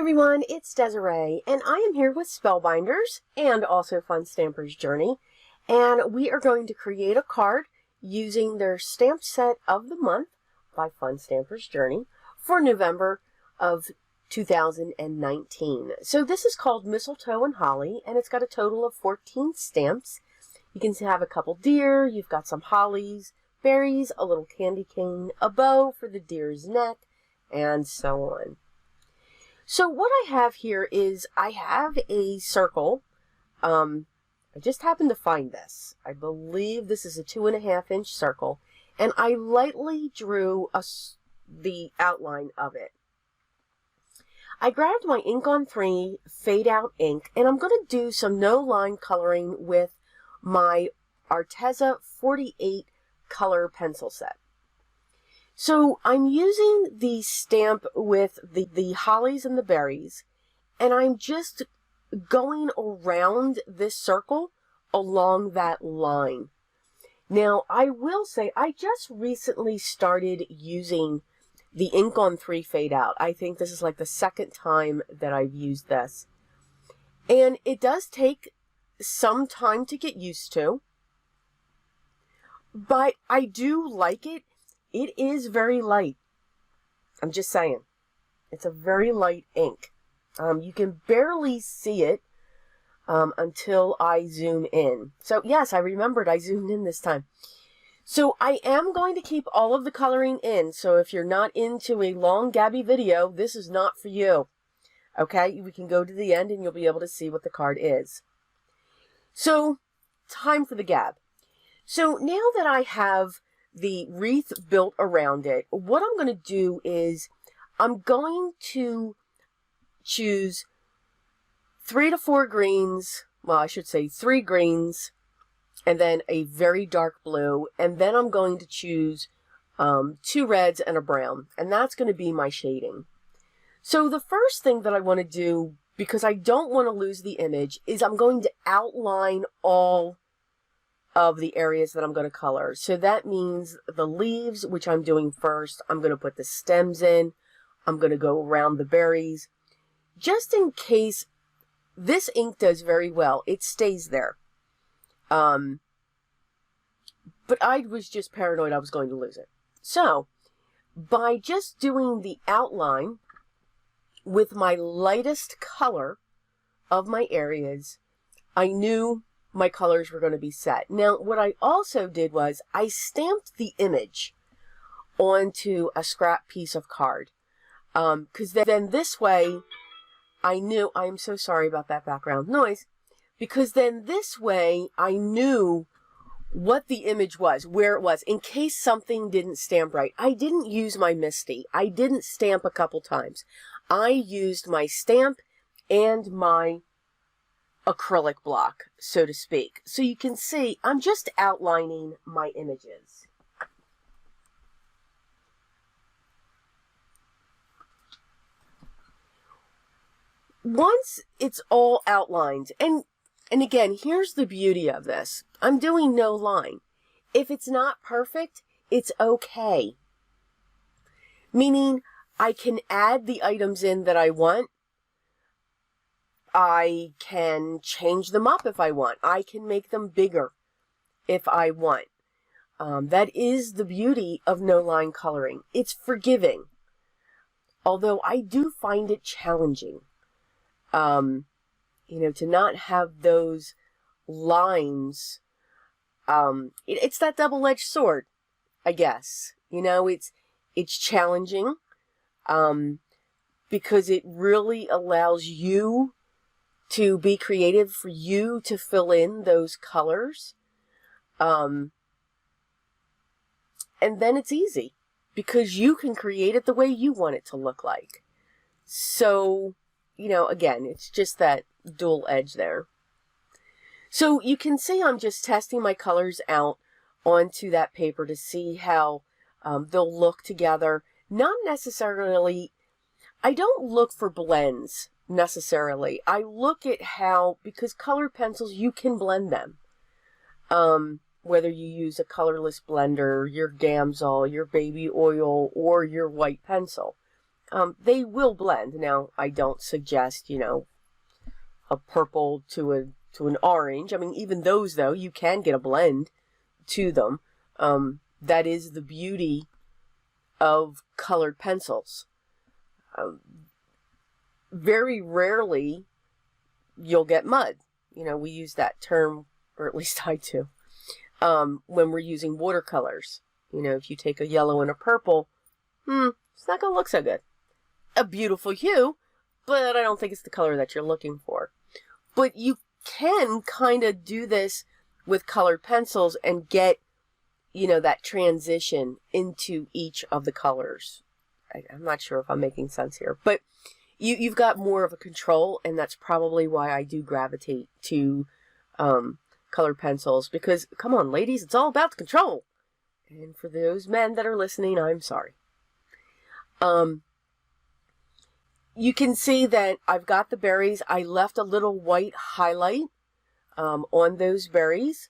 everyone, it's Desiree, and I am here with Spellbinders and also Fun Stampers Journey, and we are going to create a card using their stamp set of the month by Fun Stampers Journey for November of 2019. So this is called Mistletoe and Holly, and it's got a total of 14 stamps. You can have a couple deer, you've got some hollies, berries, a little candy cane, a bow for the deer's neck, and so on. So what I have here is I have a circle. I just happened to find this. I believe this is a 2.5-inch circle, and I lightly drew the outline of it. I grabbed my ink on 3 fade out ink, and I'm going to do some no line coloring with my Arteza 48 color pencil set. So I'm using the stamp with the hollies and the berries, and I'm just going around this circle along that line. Now, I will say I just recently started using the ink on 3 fade out. I think this is like the second time that I've used this. And it does take some time to get used to, but I do like it. It is very light. I'm just saying. It's a very light ink. You can barely see it until I zoom in. So yes, I remembered I zoomed in this time. So I am going to keep all of the coloring in. So if you're not into a long Gabby video, this is not for you. Okay, we can go to the end and you'll be able to see what the card is. So, time for the gab. So now that I have the wreath built around it, what I'm going to do is I'm going to choose 3 to 4 greens, well, I should say 3 greens, and then a very dark blue, and then I'm going to choose 2 reds and a brown, and that's going to be my shading. So the first thing that I want to do, because I don't want to lose the image, is I'm going to outline all of the areas that I'm going to color. So that means the leaves, which I'm doing first. I'm going to put the stems in. I'm going to go around the berries. Just in case, this ink does very well. It stays there. But I was just paranoid I was going to lose it. So, by just doing the outline with my lightest color of my areas, I knew my colors were going to be set. Now, what I also did was I stamped the image onto a scrap piece of card. Because then this way, I knew, I'm so sorry about that background noise, because then this way, I knew what the image was, where it was, in case something didn't stamp right. I didn't use my Misty. I didn't stamp a couple times. I used my stamp and my acrylic block, so to speak. So you can see I'm just outlining my images. Once it's all outlined, and again, here's the beauty of this. I'm doing no line. If it's not perfect, it's okay. Meaning I can add the items in that I want. I can change them up if I want. I can make them bigger if I want. That is the beauty of no line coloring. It's forgiving. Although I do find it challenging. You know, to not have those lines. It's that double-edged sword, I guess. You know, it's challenging. Because it really allows you to be creative, for you to fill in those colors. And then it's easy because you can create it the way you want it to look like. So, you know, again, it's just that dual edge there. So you can see I'm just testing my colors out onto that paper to see how they'll look together. Not necessarily, I don't look for blends necessarily. I look at how, because colored pencils, you can blend them. Whether you use a colorless blender, your Gamsol, your baby oil, or your white pencil. they will blend. Now, I don't suggest, you know, a purple to an orange. I mean, even those, though, you can get a blend to them. That is the beauty of colored pencils. Very rarely you'll get mud. You know, we use that term, or at least I do, when we're using watercolors. You know, if you take a yellow and a purple, it's not going to look so good. A beautiful hue, but I don't think it's the color that you're looking for. But you can kind of do this with colored pencils and get, you know, that transition into each of the colors. I'm not sure if I'm making sense here, but you've got more of a control, and that's probably why I do gravitate to colored pencils, because, come on, ladies, it's all about the control. And for those men that are listening, I'm sorry. You can see that I've got the berries. I left a little white highlight on those berries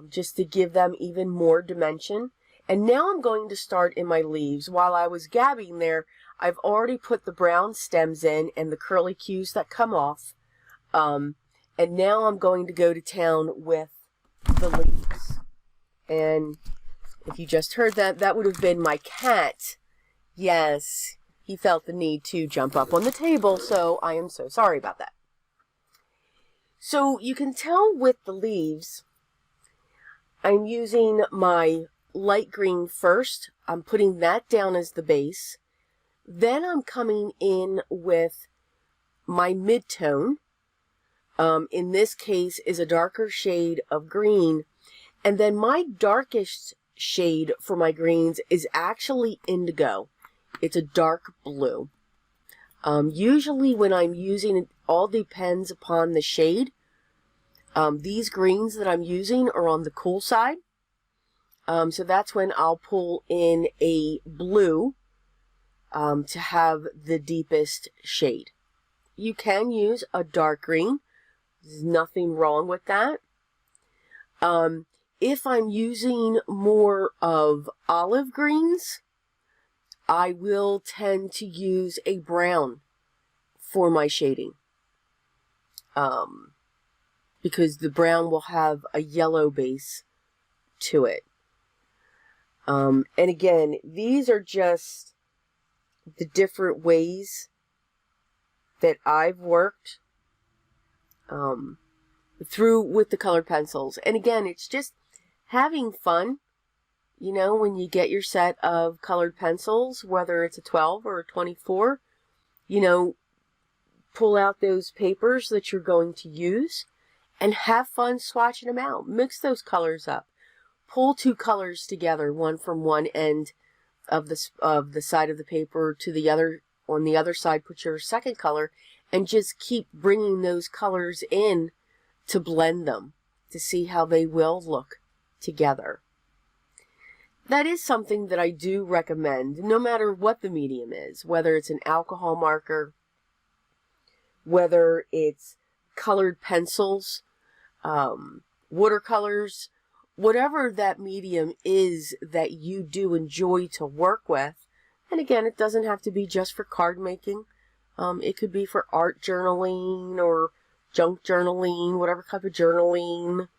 just to give them even more dimension. And now I'm going to start in my leaves. While I was gabbing there, I've already put the brown stems in and the curly cues that come off. And now I'm going to go to town with the leaves. And if you just heard that, that would have been my cat. Yes, he felt the need to jump up on the table, so I am so sorry about that. So you can tell with the leaves, I'm using my light green first. I'm putting that down as the base. Then I'm coming in with my mid-tone. In this case is a darker shade of green. And then my darkest shade for my greens is actually indigo. It's a dark blue. Usually when I'm using it, all depends upon the shade. These greens that I'm using are on the cool side. So that's when I'll pull in a blue to have the deepest shade. You can use a dark green. There's nothing wrong with that. If I'm using more of olive greens, I will tend to use a brown for my shading. Because the brown will have a yellow base to it. And again, these are just the different ways that I've worked through with the colored pencils. And again, it's just having fun. You know, when you get your set of colored pencils, whether it's a 12 or a 24, you know, pull out those papers that you're going to use and have fun swatching them out. Mix those colors up. Pull two colors together, one from one end of the side of the paper to the other. On the other side, put your second color, and just keep bringing those colors in to blend them, to see how they will look together. That is something that I do recommend, no matter what the medium is, whether it's an alcohol marker, whether it's colored pencils, watercolors, whatever that medium is that you do enjoy to work with. And again, it doesn't have to be just for card making. It could be for art journaling or junk journaling, whatever type of journaling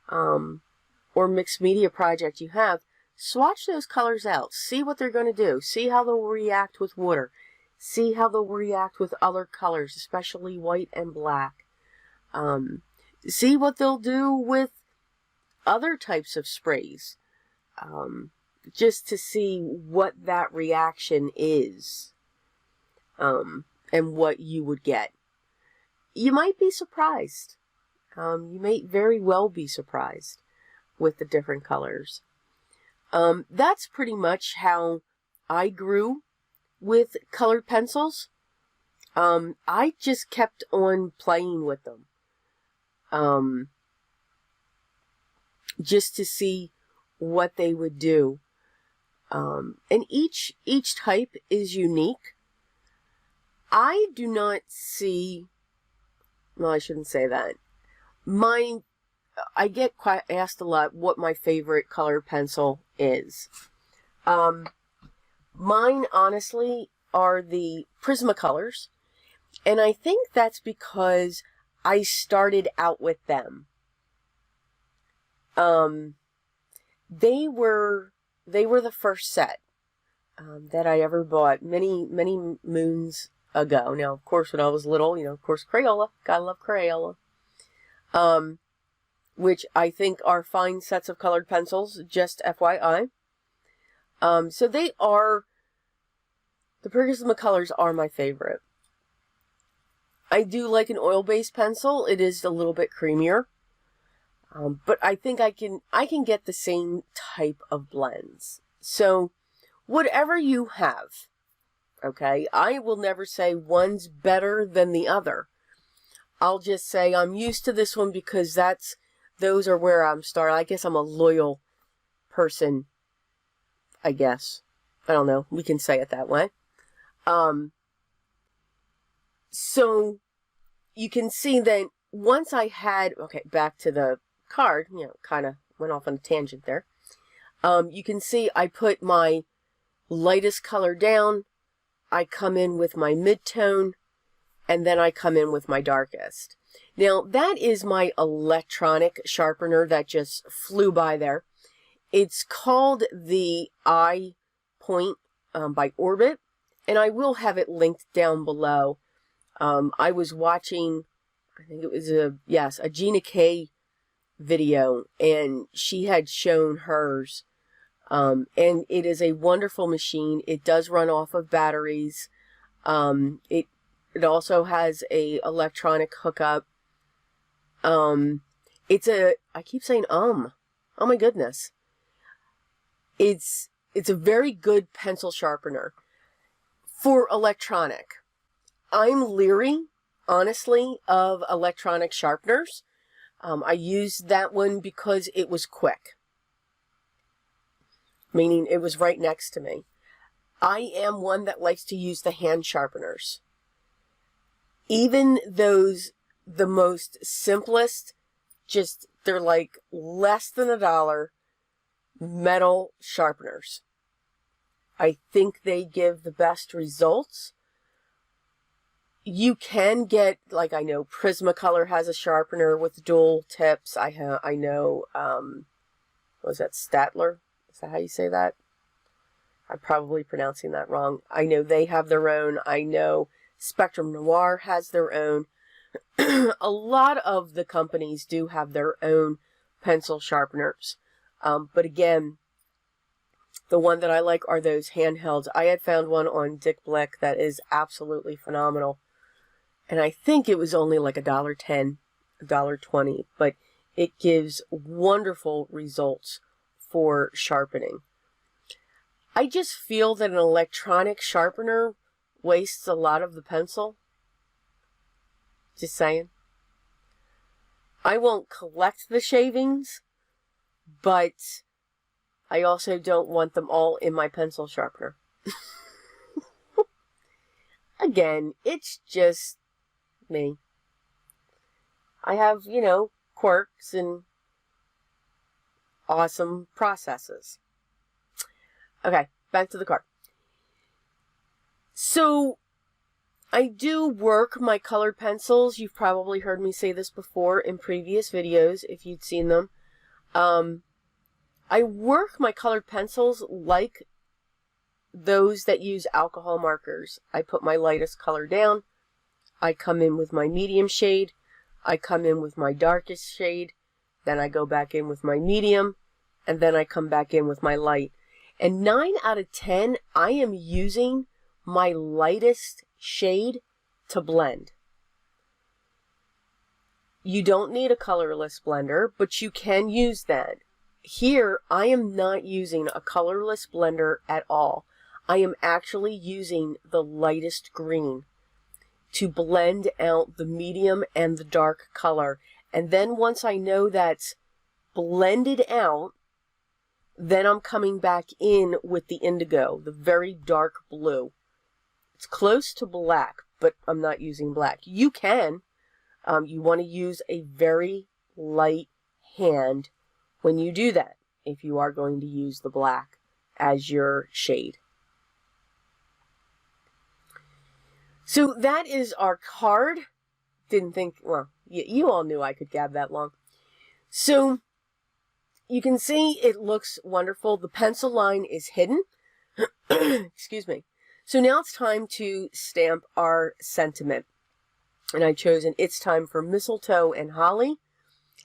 or mixed media project you have. Swatch those colors out. See what they're going to do. See how they'll react with water. See how they'll react with other colors, especially white and black. See what they'll do with other types of sprays. Just to see what that reaction is. And what you would get. You might be surprised. You may very well be surprised with the different colors. That's pretty much how I grew with colored pencils. I just kept on playing with them. Just to see what they would do. And each type is unique. I do not see, well, I shouldn't say that. I get quite asked a lot what my favorite colored pencil is. Mine, honestly, are the Prismacolors, and I think that's because I started out with them. They were the first set that I ever bought many moons ago. Now, of course, when I was little, of course, Crayola. Gotta love Crayola. Which I think are fine sets of colored pencils, just FYI. So the Prismacolors are my favorite. I do like an oil-based pencil. It is a little bit creamier. But I think I can get the same type of blends. So whatever you have, okay, I will never say one's better than the other. I'll just say I'm used to this one because those are where I'm starting. I guess I'm a loyal person, I guess. I don't know. We can say it that way. So you can see that once I had, okay, back to the card, kind of went off on a tangent there. You can see I put my lightest color down, I come in with my mid-tone, and then I come in with my darkest. Now, that is my electronic sharpener that just flew by there. It's called the Eye Point by Orbit, and I will have it linked down below. I was watching, I think it was a Gina K video, and she had shown hers. And it is a wonderful machine. It does run off of batteries. It also has a electronic hookup. I keep saying oh my goodness. It's a very good pencil sharpener for electronic. I'm leery, honestly, of electronic sharpeners. I used that one because it was quick. Meaning it was right next to me. I am one that likes to use the hand sharpeners. Even those, the most simplest, they're like less than $1 metal sharpeners. I think they give the best results. You can get, like, I know Prismacolor has a sharpener with dual tips. I know, what was that, Statler? Is that how you say that? I'm probably pronouncing that wrong. I know they have their own. I know Spectrum Noir has their own. A lot of the companies do have their own pencil sharpeners. But again, the one that I like are those handhelds. I had found one on Dick Blick that is absolutely phenomenal. And I think it was only like $1.10, $1.20, but it gives wonderful results for sharpening. I just feel that an electronic sharpener wastes a lot of the pencil. Just saying. I won't collect the shavings, but I also don't want them all in my pencil sharpener. Again, it's just me. I have, quirks and awesome processes. Okay, back to the card. So, I do work my colored pencils. You've probably heard me say this before in previous videos, if you'd seen them. I work my colored pencils like those that use alcohol markers. I put my lightest color down. I come in with my medium shade. I come in with my darkest shade. Then I go back in with my medium. And then I come back in with my light. And 9 out of 10, I am using my lightest shade to blend. You don't need a colorless blender, but you can use that. Here, I am not using a colorless blender at all. I am actually using the lightest green to blend out the medium and the dark color. And then once I know that's blended out, then I'm coming back in with the indigo, the very dark blue. It's close to black, but I'm not using black. You can. You want to use a very light hand when you do that, if you are going to use the black as your shade. So that is our card. Didn't think, well, you all knew I could gab that long. So you can see it looks wonderful. The pencil line is hidden. Excuse me. So now it's time to stamp our sentiment. And I've chosen It's Time for Mistletoe and Holly.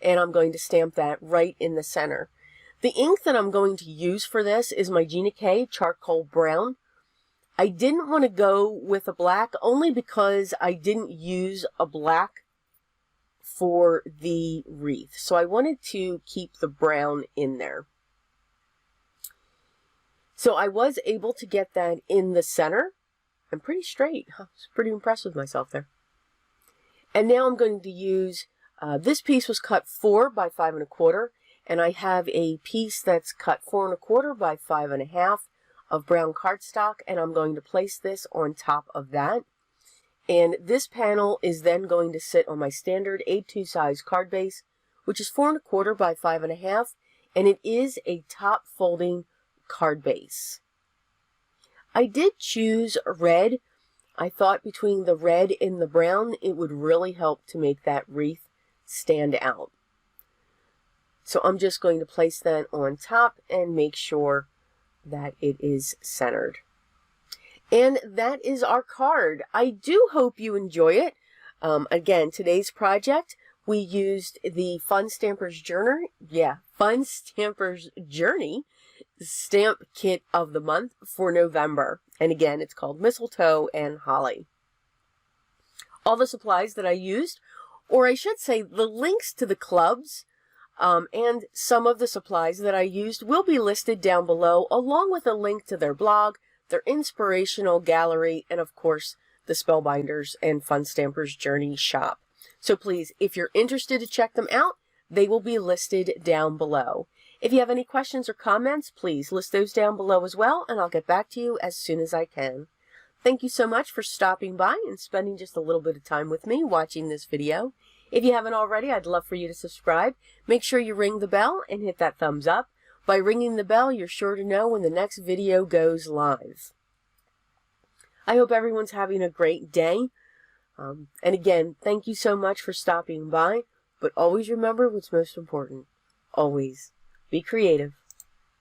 And I'm going to stamp that right in the center. The ink that I'm going to use for this is my Desiree K Charcoal Brown. I didn't want to go with a black only because I didn't use a black for the wreath. So I wanted to keep the brown in there. So I was able to get that in the center. I'm pretty straight. I was pretty impressed with myself there. And now I'm going to use, this piece was cut 4 by 5 1/4. And I have a piece that's cut 4 1/4 by 5 1/2. Of brown cardstock, and I'm going to place this on top of that. And this panel is then going to sit on my standard A2 size card base, which is 4 1/4 by 5 1/2, and it is a top folding card base. I did choose red. I thought between the red and the brown, it would really help to make that wreath stand out. So I'm just going to place that on top and make sure that it is centered. And that is our card. I do hope you enjoy it. Again, today's project, we used the Fun Stampers Journey, Fun Stampers Journey stamp kit of the month for November. And again, it's called Mistletoe and Holly. All the supplies that I used, or I should say the links to the clubs, and some of the supplies that I used will be listed down below, along with a link to their blog, their inspirational gallery, and of course, the Spellbinders and Fun Stampers Journey shop. So please, if you're interested to check them out, they will be listed down below. If you have any questions or comments, please list those down below as well, and I'll get back to you as soon as I can. Thank you so much for stopping by and spending just a little bit of time with me watching this video. If you haven't already, I'd love for you to subscribe. Make sure you ring the bell and hit that thumbs up. By ringing the bell, you're sure to know when the next video goes live. I hope everyone's having a great day. And again, thank you so much for stopping by. But always remember what's most important. Always be creative.